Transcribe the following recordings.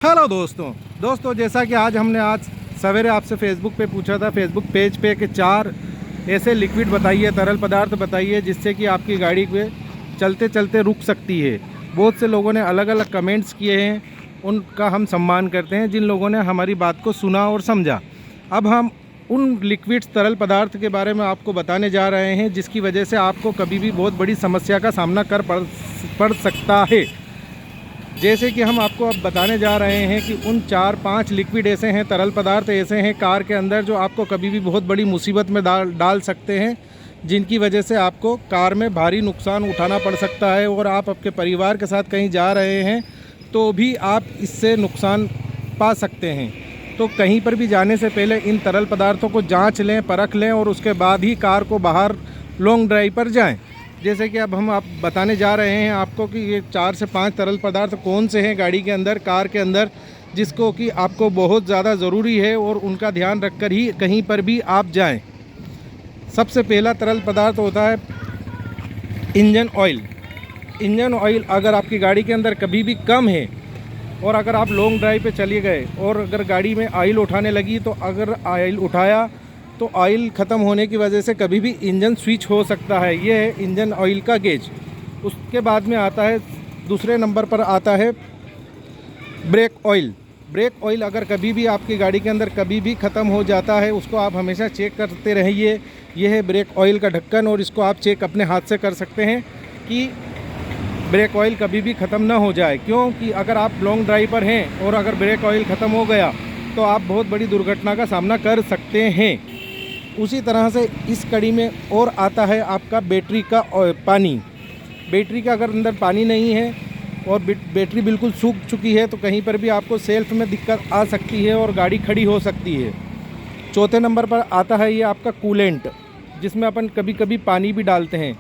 Hello दोस्तों जैसा कि आज सवेरे आपसे फेसबुक पे पूछा था, फेसबुक पेज पे कि 4 ऐसे लिक्विड बताइए, तरल पदार्थ बताइए जिससे कि आपकी गाड़ी पे चलते चलते रुक सकती है। बहुत से लोगों ने अलग अलग कमेंट्स किए हैं, उनका हम सम्मान करते हैं जिन लोगों ने हमारी बात को सुना और समझा। अब हम उन लिक्विड्स तरल पदार्थ के बारे में आपको बताने जा रहे हैं जिसकी वजह से आपको कभी भी बहुत बड़ी समस्या का सामना पड़ सकता है। जैसे कि हम आपको अब बताने जा रहे हैं कि उन 4-5 लिक्विड ऐसे हैं, तरल पदार्थ ऐसे हैं कार के अंदर जो आपको कभी भी बहुत बड़ी मुसीबत में डाल सकते हैं, जिनकी वजह से आपको कार में भारी नुकसान उठाना पड़ सकता है। और आप आपके परिवार के साथ कहीं जा रहे हैं तो भी आप इससे नुकसान पा सकते हैं। तो कहीं पर भी जाने से पहले इन तरल पदार्थों को जाँच लें, परख लें और उसके बाद ही कार को बाहर लॉन्ग ड्राइव पर जाएँ। जैसे कि अब हम बताने जा रहे हैं आपको कि ये 4 से 5 तरल पदार्थ कौन से हैं गाड़ी के अंदर, कार के अंदर, जिसको कि आपको बहुत ज़्यादा ज़रूरी है और उनका ध्यान रखकर ही कहीं पर भी आप जाएं। सबसे पहला तरल पदार्थ होता है इंजन ऑयल। इंजन ऑयल अगर आपकी गाड़ी के अंदर कभी भी कम है और अगर आप लॉन्ग ड्राइव पे चले गए और अगर गाड़ी में ऑयल उठाने लगी तो अगर ऑयल उठाया तो ऑयल ख़त्म होने की वजह से कभी भी इंजन स्विच हो सकता है। ये है इंजन ऑयल का गेज। उसके बाद में आता है, दूसरे नंबर पर आता है ब्रेक ऑयल। ब्रेक ऑयल अगर कभी भी आपकी गाड़ी के अंदर कभी भी ख़त्म हो जाता है, उसको आप हमेशा चेक करते रहिए। ये है ब्रेक ऑयल का ढक्कन और इसको आप चेक अपने हाथ से कर सकते हैं कि ब्रेक ऑयल कभी भी ख़त्म ना हो जाए। क्योंकि अगर आप लॉन्ग ड्राइव पर हैं और अगर ब्रेक ऑयल ख़त्म हो गया तो आप बहुत बड़ी दुर्घटना का सामना कर सकते हैं। उसी तरह से इस कड़ी में और आता है आपका बैटरी का पानी। बैटरी का अगर अंदर पानी नहीं है और बैटरी बिल्कुल सूख चुकी है तो कहीं पर भी आपको सेल्फ में दिक्कत आ सकती है और गाड़ी खड़ी हो सकती है। चौथे नंबर पर आता है ये आपका कूलेंट, जिसमें अपन कभी कभी पानी भी डालते हैं।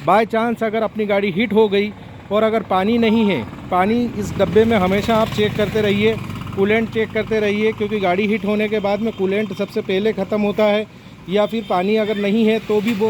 बाय चांस अगर अपनी गाड़ी हीट हो गई और अगर पानी नहीं है, पानी इस डब्बे में हमेशा आप चेक करते रहिए, कूलेंट चेक करते रहिए, क्योंकि गाड़ी हीट होने के बाद में कूलेंट सबसे पहले ख़त्म होता है या फिर पानी अगर नहीं है तो भी वो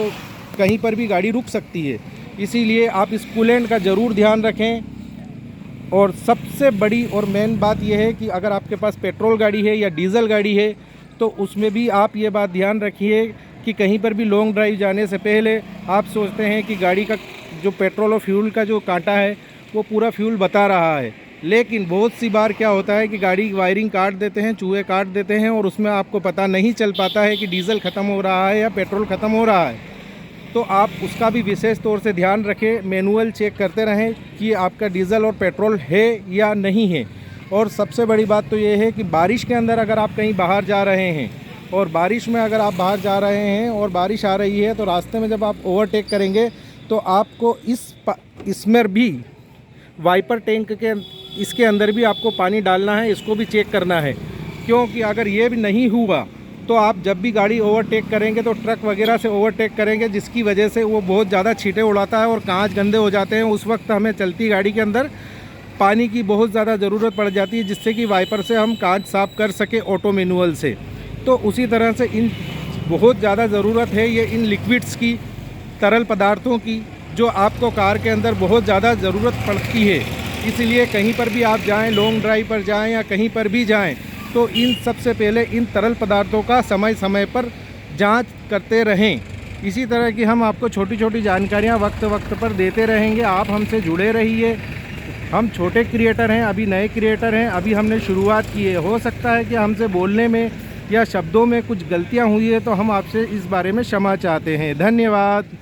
कहीं पर भी गाड़ी रुक सकती है। इसीलिए आप इस कूलेंट का ज़रूर ध्यान रखें। और सबसे बड़ी और मेन बात यह है कि अगर आपके पास पेट्रोल गाड़ी है या डीजल गाड़ी है तो उसमें भी आप ये बात ध्यान रखिए कि कहीं पर भी लॉन्ग ड्राइव जाने से पहले आप सोचते हैं कि गाड़ी का जो पेट्रोल और फ्यूल का जो कांटा है वो पूरा फ्यूल बता रहा है, लेकिन बहुत सी बार क्या होता है कि गाड़ी वायरिंग काट देते हैं, चूहे काट देते हैं और उसमें आपको पता नहीं चल पाता है कि डीजल ख़त्म हो रहा है या पेट्रोल ख़त्म हो रहा है। तो आप उसका भी विशेष तौर से ध्यान रखें, मैनुअल चेक करते रहें कि आपका डीजल और पेट्रोल है या नहीं है। और सबसे बड़ी बात तो ये है कि बारिश के अंदर अगर आप कहीं बाहर जा रहे हैं और बारिश में अगर आप बाहर जा रहे हैं और बारिश आ रही है तो रास्ते में जब आप ओवरटेक करेंगे तो आपको इसमें भी वाइपर टैंक के इसके अंदर भी आपको पानी डालना है, इसको भी चेक करना है। क्योंकि अगर ये भी नहीं हुआ तो आप जब भी गाड़ी ओवरटेक करेंगे तो ट्रक वगैरह से ओवरटेक करेंगे, जिसकी वजह से वो बहुत ज़्यादा छींटे उड़ाता है और कांच गंदे हो जाते हैं। उस वक्त हमें चलती गाड़ी के अंदर पानी की बहुत ज़्यादा ज़रूरत पड़ जाती है, जिससे कि वाइपर से हम कांच साफ़ कर सके ऑटो मैनुअल से। तो उसी तरह से इन बहुत ज़्यादा ज़रूरत है ये इन लिक्विड्स की, तरल पदार्थों की, जो आपको कार के अंदर बहुत ज़्यादा ज़रूरत पड़ती है। इसलिए कहीं पर भी आप जाएं, लॉन्ग ड्राइव पर जाएं या कहीं पर भी जाएं तो इन सबसे पहले इन तरल पदार्थों का समय समय पर जांच करते रहें। इसी तरह की हम आपको छोटी छोटी जानकारियां वक्त वक्त पर देते रहेंगे। आप हमसे जुड़े रहिए। हम छोटे क्रिएटर हैं, अभी नए क्रिएटर हैं, अभी हमने शुरुआत की है। हो सकता है कि हमसे बोलने में या शब्दों में कुछ गलतियाँ हुई है तो हम आपसे इस बारे में क्षमा चाहते हैं। धन्यवाद।